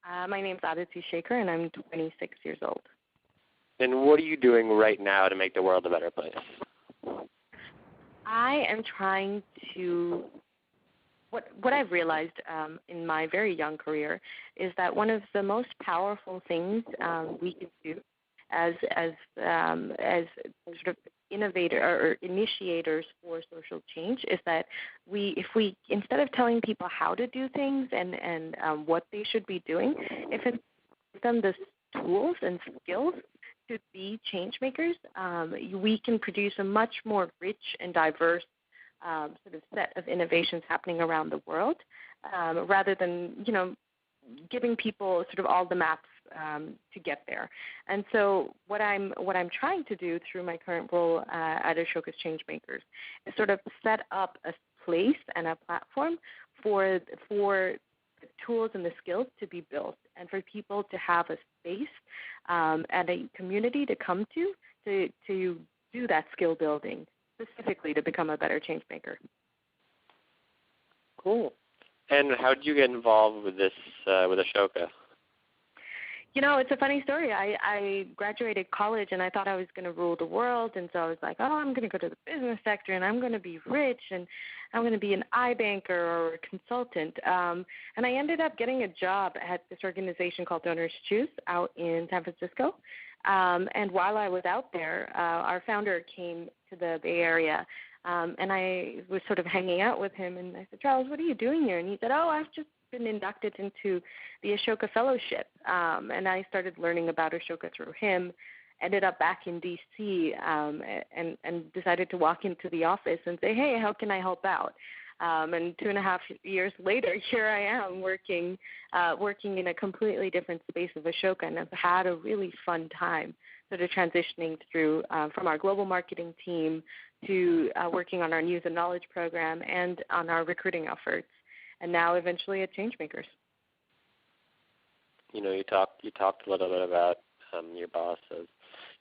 My name's Aditi Shekar, and I'm 26 years old. And what are you doing right now to make the world a better place? I am trying to what I've realized in my very young career is that one of the most powerful things we can do as sort of innovator or initiators for social change is that if we instead of telling people how to do things and what they should be doing, if we give them the tools and skills to be change makers, we can produce a much more rich and diverse sort of set of innovations happening around the world, rather than giving people sort of all the maps to get there. And so what I'm trying to do through my current role at Ashoka's Changemakers is sort of set up a place and a platform for the tools and the skills to be built, and for people to have a space and a community to come to do that skill building, specifically to become a better change maker. Cool. And how did you get involved with this with Ashoka? It's a funny story. I graduated college and I thought I was going to rule the world, and so I was like, I'm going to go to the business sector and I'm going to be rich and I'm going to be an iBanker or a consultant. And I ended up getting a job at this organization called DonorsChoose out in San Francisco. And while I was out there, our founder came to the Bay Area, and I was sort of hanging out with him, and I said, Charles, what are you doing here? And he said, I've just been inducted into the Ashoka Fellowship. And I started learning about Ashoka through him, ended up back in D.C., and decided to walk into the office and say, hey, how can I help out? And 2.5 years later, here I am working in a completely different space of Ashoka, and I've had a really fun time sort of transitioning through from our global marketing team to working on our news and knowledge program and on our recruiting efforts, and now eventually at Changemakers. You talked a little bit about your boss as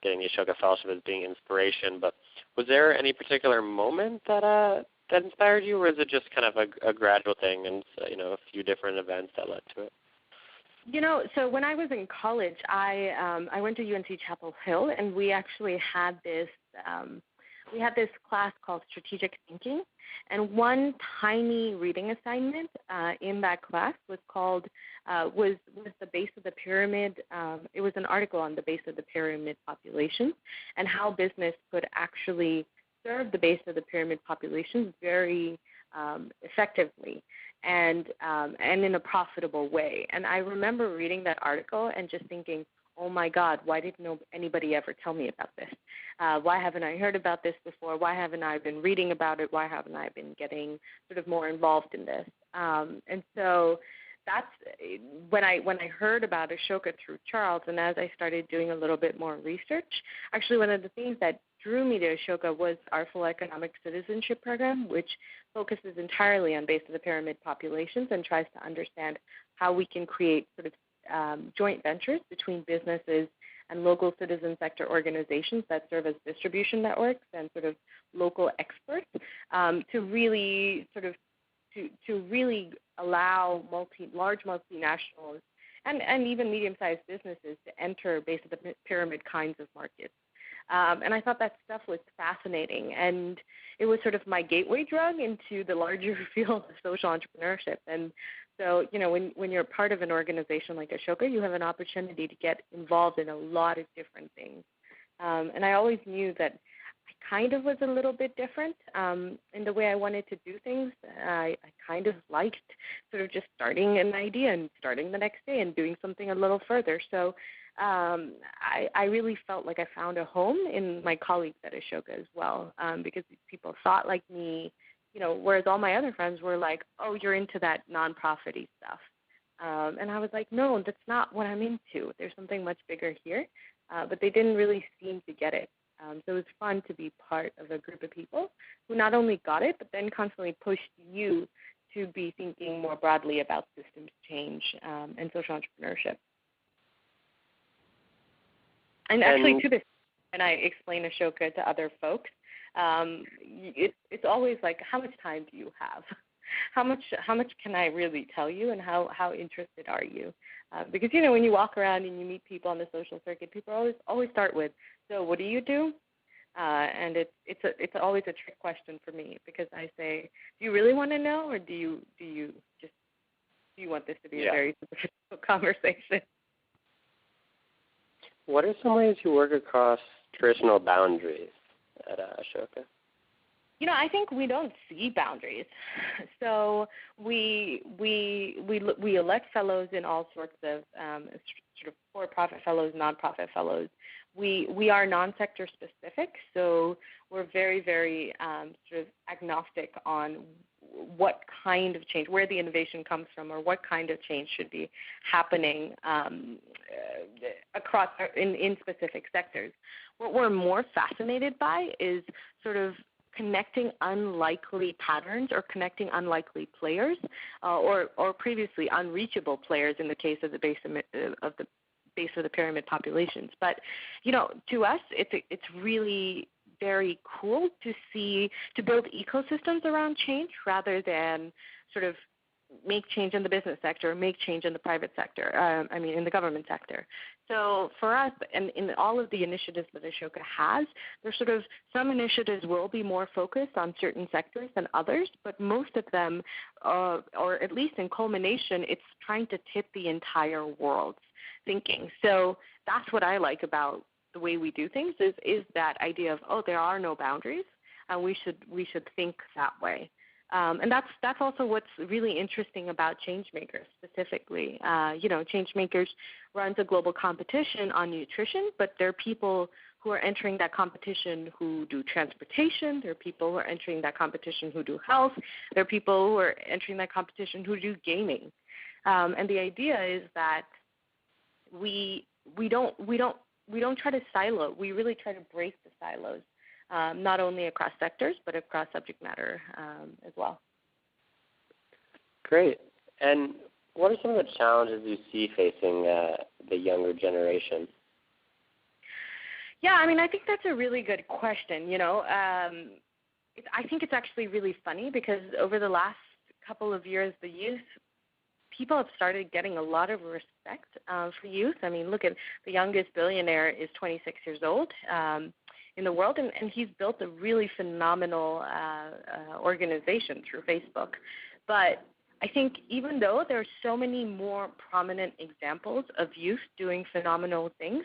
getting the Ashoka Fellowship as being inspiration, but was there any particular moment that inspired you, or is it just kind of a gradual thing and a few different events that led to it? So when I was in college, I went to UNC Chapel Hill, and we actually had this class called Strategic Thinking, and one tiny reading assignment in that class was called was the base of the pyramid. It was an article on the base of the pyramid population and how business could actually serve the base of the pyramid population very effectively and in a profitable way. And I remember reading that article and just thinking, oh my God, why didn't anybody ever tell me about this? Why haven't I heard about this before? Why haven't I been reading about it? Why haven't I been getting sort of more involved in this? And so that's when I heard about Ashoka through Charles, and as I started doing a little bit more research, actually one of the things that drew me to Ashoka was our full economic citizenship program, which focuses entirely on base of the pyramid populations and tries to understand how we can create sort of joint ventures between businesses and local citizen sector organizations that serve as distribution networks and sort of local experts to really sort of to really allow large multinationals and even medium-sized businesses to enter base of the pyramid kinds of markets. And I thought that stuff was fascinating, and it was sort of my gateway drug into the larger field of social entrepreneurship. And so, when you're part of an organization like Ashoka, you have an opportunity to get involved in a lot of different things. And I always knew that I kind of was a little bit different in the way I wanted to do things. I kind of liked sort of just starting an idea and starting the next day and doing something a little further. So I really felt like I found a home in my colleagues at Ashoka as well, because these people thought like me, whereas all my other friends were like, oh, you're into that nonprofit-y stuff. And I was like, no, that's not what I'm into. There's something much bigger here. But they didn't really seem to get it. So it was fun to be part of a group of people who not only got it, but then constantly pushed you to be thinking more broadly about systems change and social entrepreneurship. And actually, to this, when I explain Ashoka to other folks, it's always like, how much time do you have? how much can I really tell you, and how interested are you? Because when you walk around and you meet people on the social circuit, people always start with, so what do you do? And it's always a trick question for me, because I say, do you really want to know, or do you want this to be a very superficial conversation? What are some ways you work across traditional boundaries at Ashoka? I think we don't see boundaries. So we elect fellows in all sorts of sort of for-profit fellows, non-profit fellows. We are non-sector specific, so we're very, very sort of agnostic on what kind of change, where the innovation comes from, or what kind of change should be happening across in specific sectors. What we're more fascinated by is sort of connecting unlikely patterns or connecting unlikely players, or previously unreachable players in the case of the base of the pyramid populations. But to us, it's really very cool to build ecosystems around change rather than sort of make change in the business sector, make change in the private sector, in the government sector. So for us, and in all of the initiatives that Ashoka has, there's sort of some initiatives will be more focused on certain sectors than others, but most of them, or at least in culmination, it's trying to tip the entire world's thinking. So that's what I like about the way we do things is that idea of, there are no boundaries, and we should think that way. And that's also what's really interesting about Changemakers specifically. Changemakers runs a global competition on nutrition, but there are people who are entering that competition who do transportation. There are people who are entering that competition who do health. There are people who are entering that competition who do gaming. And the idea is that we don't try to silo. We really try to break the silos. Not only across sectors, but across subject matter as well. Great. And what are some of the challenges you see facing the younger generation? Yeah, I think that's a really good question. I think it's actually really funny because over the last couple of years, people have started getting a lot of respect for youth. Look at the youngest billionaire is 26 years old. In the world, and he's built a really phenomenal organization through Facebook. But I think even though there are so many more prominent examples of youth doing phenomenal things,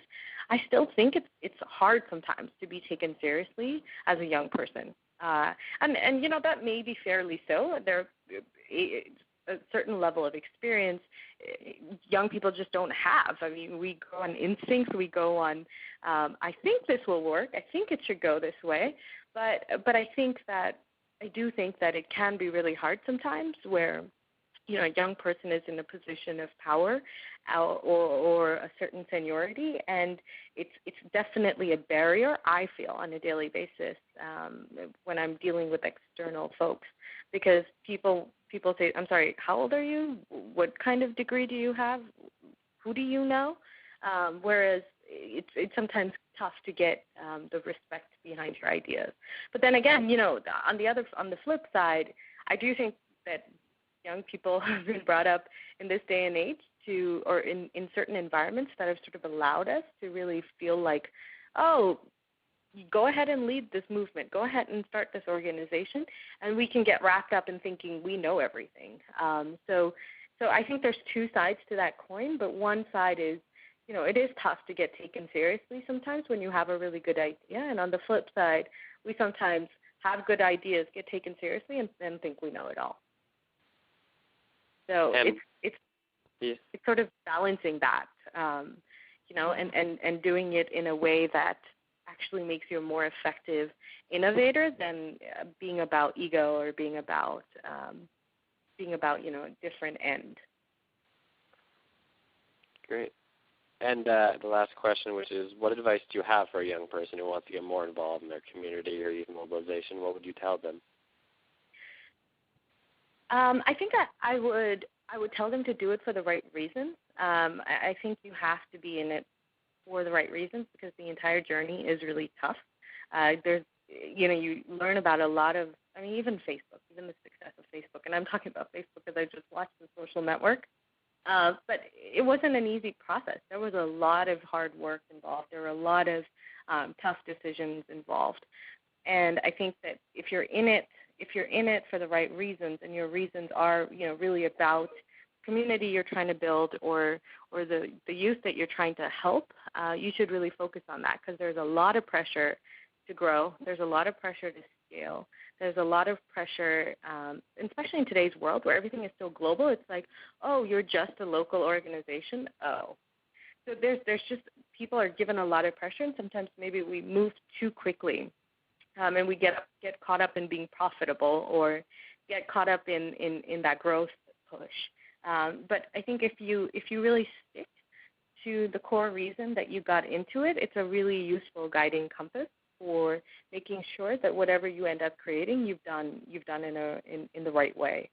I still think it's hard sometimes to be taken seriously as a young person. And that may be fairly so. There a certain level of experience young people just don't have. We go on instincts. We go on, I think this will work. I think it should go this way. But I do think that it can be really hard sometimes where, a young person is in a position of power or a certain seniority, and it's definitely a barrier, I feel, on a daily basis when I'm dealing with external folks, because people say, I'm sorry, how old are you? What kind of degree do you have? Who do you know? Whereas it's sometimes tough to get the respect behind your ideas. But then again, on the flip side, I do think that young people have been brought up in this day and age or in certain environments that have sort of allowed us to really feel like, oh, go ahead and lead this movement. Go ahead and start this organization, and we can get wrapped up in thinking we know everything. So I think there's two sides to that coin, but one side is, it is tough to get taken seriously sometimes when you have a really good idea, and on the flip side, we sometimes have good ideas, get taken seriously, and then think we know it all. So it's sort of balancing that, and doing it in a way that actually makes you a more effective innovator than being about ego or being about a different end. Great. And the last question, which is, what advice do you have for a young person who wants to get more involved in their community or youth mobilization? What would you tell them? I think that I would tell them to do it for the right reasons. I think you have to be in it for the right reasons because the entire journey is really tough. You learn about a lot of I mean, even Facebook, even the success of Facebook, and I'm talking about Facebook because I just watched the social network. But it wasn't an easy process. There was a lot of hard work involved. There were a lot of tough decisions involved. And I think that if you're in it for the right reasons, and your reasons are, really about community you're trying to build or the youth that you're trying to help, you should really focus on that, because there's a lot of pressure to grow. There's a lot of pressure to scale. There's a lot of pressure, especially in today's world where everything is so global. It's like, oh, you're just a local organization? Oh. So there's just, people are given a lot of pressure, and sometimes maybe we move too quickly, and we get caught up in being profitable or get caught up in that growth push. But I think if you really stick to the core reason that you got into it, it's a really useful guiding compass for making sure that whatever you end up creating, you've done in the right way.